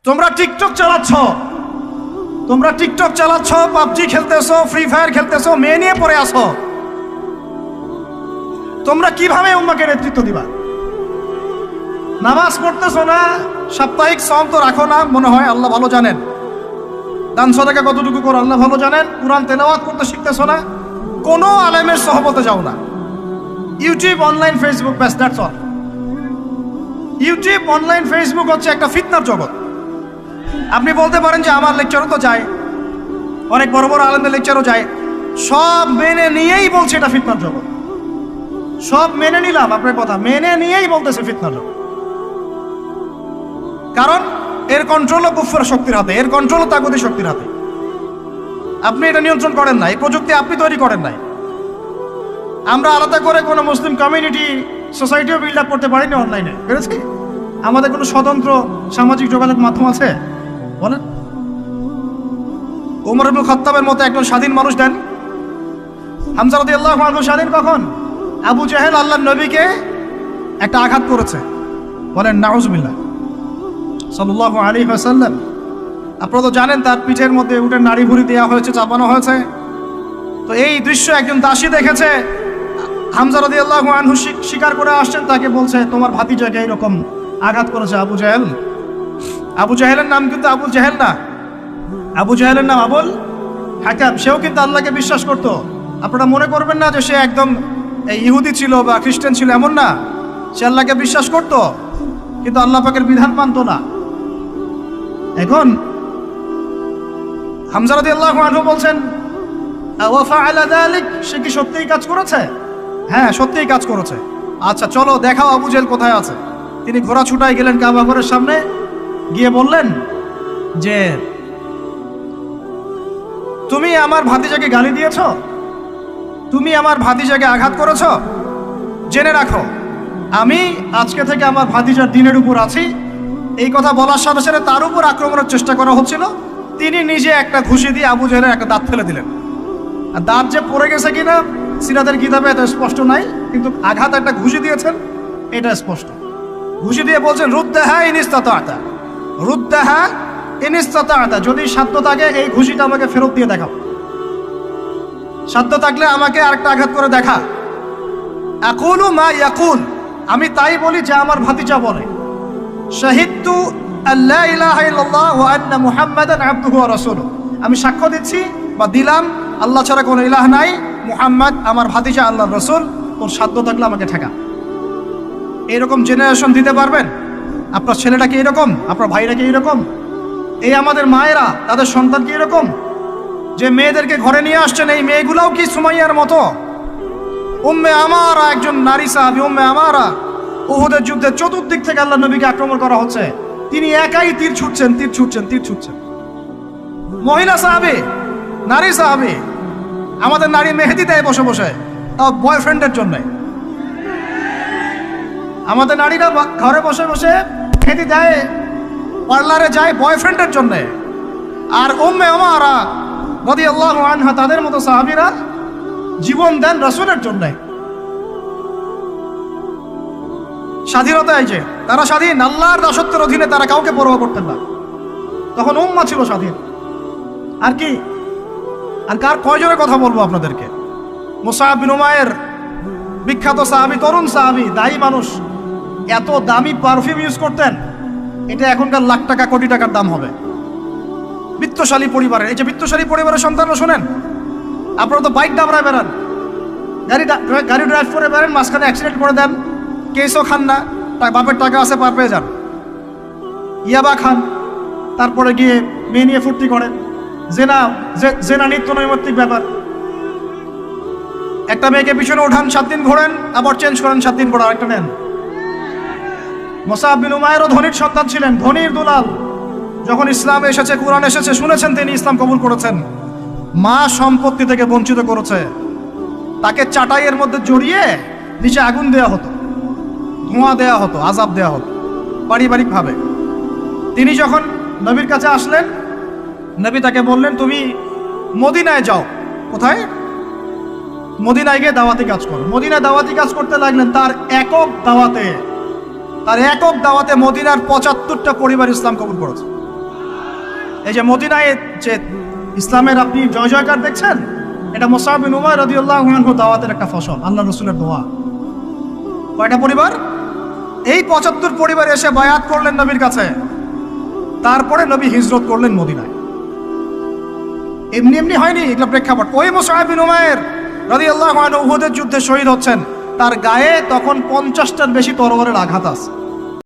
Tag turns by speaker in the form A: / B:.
A: তোমরা TikTok চালাচ্ছ, PUBG খেলতেছো, free fire খেলতেছো, মেয়ে নিয়ে পড়ে আসো। তোমরা কিভাবে উম্মাকে নেতৃত্ব দিবা? নামাজ পড়তেছো না, সাপ্তাহিক সওম তো রাখো না মনে হয়, আল্লাহ ভালো জানেন। দান সদকা কতটুকু করো আল্লাহ ভালো জানেন। কুরআন তেলাওয়াত করতে শিখতেছো না, কোনো আলেমের সহবতে যাও না। ইউটিউব, অনলাইন, ফেসবুক, ব্যাস, that's all. YouTube, online, Facebook হচ্ছে একটা ফিতনার জগৎ। আপনি বলতে পারেন যে আমার লেকচারও তো যায়, অনেক বড় বড় আলেমদের লেকচারও যায়, সব মেনে নিয়েই বলছে এটা ফিতনার জগৎ। সব মেনে নিলাম, আপনার কথা মেনে নিয়েই বলতেছে ফিতনার জগৎ। কারণ এর কন্ট্রোলও কুফর শক্তির হাতে, এর কন্ট্রোলও তাগুতি শক্তির হাতে। আপনি এটা নিয়ন্ত্রণ করেন নাই, প্রযুক্তি আপনি তৈরি করেন নাই। আমরা আলাদা করে কোনো মুসলিম কমিউনিটি, সোসাইটিও বিল্ড আপ করতে পারিনি অনলাইনে, পেরেছি? আমাদের কোনো স্বতন্ত্র সামাজিক যোগাযোগ মাধ্যম আছে বলেন? ওমর ইবনে খাত্তাবের মতো একজন স্বাধীন মানুষ দেন। হামজা রাদিয়াল্লাহু আনহু স্বাধীন কখন? আবু জাহেল আল্লাহর নবীকে একটা আঘাত করেছে, বলেন নাউজুবিল্লাহ, সাল্লাল্লাহু আলাইহি ওয়াসাল্লাম। আপনারা তো জানেন তার পিঠের মধ্যে উটের নাড়ি ভুঁড়ি দেওয়া হয়েছে, চাপানো হয়েছে। তো এই দৃশ্য একজন দাসী দেখেছে। হামজা রাদিয়াল্লাহু আনহু স্বীকার করে আসছেন, তাকে বলছে তোমার ভাতিজাকে এইরকম আঘাত করেছে আবু জাহেল। আবু জাহেলের নাম কিন্তু আবু জাহেল না, আবু জাহেলের নাম আবুল হাকাম। সেও কিন্তু আল্লাহকে বিশ্বাস করত। আপনারা মনে করবেন না যে সে একদম ইহুদি ছিল বা খ্রিস্টান ছিল, এমন না। সে আল্লাহকে বিশ্বাস করত, কিন্তু আল্লাহ পাকের বিধান মানত না। এখন হামজা রাদিয়াল্লাহু আনহু বলছেন ওয়া ফাআলা যালিক, সে কি সত্যিই কাজ করেছে? হ্যাঁ, সত্যিই কাজ করেছে। আচ্ছা চলো দেখাও আবু জাহেল কোথায় আছে। তিনি ঘোড়া ছুটায় গেলেন কাবা ঘরের সামনে, গিয়ে বললেন যে তুমি আমার ভাতিজাকে গালি দিয়েছ, তুমি আমার ভাতিজাকে আঘাত করেছ, জেনে রাখো আমি আজকে থেকে আমার ভাতিজার দিনের উপর আছি। এই কথা বলার সাথে সাথে তার উপর আক্রমণের চেষ্টা করা হচ্ছিল। তিনি নিজে একটা ঘুষি দিয়ে আবু জাহেলের একটা দাঁত ফেলে দিলেন। আর দাঁত যে পড়ে গেছে কিনা সিরাতের কিতাবে এটা স্পষ্ট নাই, কিন্তু আঘাত একটা ঘুষি দিয়েছেন এটা স্পষ্ট। ঘুষি দিয়ে বলছেন রুদ্দাহা ইন ইসতাতা'তা, রুদ্দাহা ইন ইসতাতা'তা, যদি সাধ্য থাকে এই ঘুষিটা আমাকে ফেরত দিয়ে দেখাও, সাধ্য থাকলে আমাকে আরেকটা আঘাত করে দেখা। আকুলু মা ইয়াকুল, আমি তাই বলি যে আমার ভাতিজা বলে। শাহিদতু আল্লা ইলাহা ইল্লাল্লাহ ওয়া আন্না মুহাম্মাদান আবদুহু ওয়া রাসূলুহু, আমি সাক্ষ্য দিচ্ছি বা দিলাম আল্লাহ ছাড়া কোনো ইলাহ নাই, মুহাম্মদ আমার ভাতিজা আল্লাহর রাসূল। তোর সাধ্য থাকলে আমাকে ঠেকা। এরকম জেনারেশন দিতে পারবেন? আপনার ছেলেটা কি এরকম? আপনার ভাইরা কি এরকম? এই আমাদের মায়েরা তাদের সন্তান কি এরকম? যে মেয়েদেরকে ঘরে নিয়ে আসছেন, এই মেয়েগুলাও কি সুমাইয়ার মতো? উম্মে আমারা একজন নারী সাহাবী, উম্মে আমারা উহুদের যুদ্ধে চতুর্দিক থেকে আল্লাহ নবীকে আক্রমণ করা হচ্ছে, তিনি একাই তীর ছুটছেন। মহিলা সাহাবী, নারী সাহাবী। আমাদের নারী মেহেদি দেয় বসে বসে, তাও বয়ফ্রেন্ডের জন্য। আমাদের নারীরা ঘরে বসে বসে মেহেদি দেয়, পার্লারে যায় বয়ফ্রেন্ডের জন্য। আর উম্মে আমারা রাদিয়াল্লাহু আনহা, তাদের মতো সাহাবীরা জীবন দেন রাসূলের জন্য। স্বাধীনতা এই যে তারা স্বাধীন, আল্লাহর দাসত্বের অধীনে তারা কাউকে পরোয়া করতেন না। তখন উম্মাহ ছিল স্বাধীন। আর কি, আর কার কয়জনের কথা বলবো আপনাদেরকে? মুসআব বিন উমাইর, বিখ্যাত সাহাবী, তরুণ সাহাবী, দায়ী মানুষ, এত দামি পারফিউম ইউজ করতেন, এটা এখনকার লাখ টাকা কোটি টাকার দাম হবে। বিত্তশালী পরিবারের, এই যে বিত্তশালী পরিবারের সন্তানরা শোনেন, আপনারা তো বাইক দাবড়ায় বেড়ান, গাড়ি ড্রাইভ করে বেড়ান, মাঝখানে অ্যাক্সিডেন্ট করে দেন, কেসও খান না, বাপের টাকা আছে পার পেয়ে যান, ইয়াবা খান, তারপরে গিয়ে মেয়ে নিয়ে ফুর্তি করেন। জেনা নিত্য নৈমিত্তিক ব্যাপার। একটা মেয়েকে পিছনে ওঠান, 7 দিন ঘোরেন, আবার চেঞ্জ করেন, 7 দিন পর আরেকটা নেন। মুসআব বিন উমাইরও ধনীর সন্তান ছিলেন, ধনীর দুলাল। যখন ইসলাম এসেছে, কুরআন এসেছে, শুনেছেন, তিনি ইসলাম কবুল করেছেন। মা সম্পত্তি থেকে বঞ্চিত করেছে, তাকে চাটাইয়ের মধ্যে জড়িয়ে নিচে আগুন দেওয়া হতো, ধোঁয়া দেওয়া হতো, আযাব দেওয়া হতো পারিবারিকভাবে। তিনি যখন নবীর কাছে আসলেন, নবী তাকে বললেন তুমি মদিনায় যাও। কোথায়? মদিনায় গিয়ে দাওয়াতি কাজ করো। মদিনায় দাওয়াতি কাজ করতে লাগলেন। তার একক দাওয়াতে মদিনার 75টা পরিবার ইসলাম কবুল করেছে। এই যে মদিনায় যে ইসলামের আপনি জয় জয়কার দেখছেন, এটা মুসআব বিন উমাইর রাদিয়াল্লাহু আনহু দাওয়াতের একটা ফসল, আল্লাহ রসুলের দোয়া। কয়টা পরিবার? এই ৭৫ পরিবার এসে বায়াত করলেন নবীর কাছে, তারপরে নবী হিজরত করলেন মদিনায়। এমনি এমনি হয়নি, এগুলো প্রেক্ষাপট। ওই মুসআব বিন উমাইর রাদিয়াল্লাহু আনহু উহুদের যুদ্ধে শহীদ হচ্ছেন, তার গায়ে তখন ৫০টার বেশি তরবারের আঘাত আছে।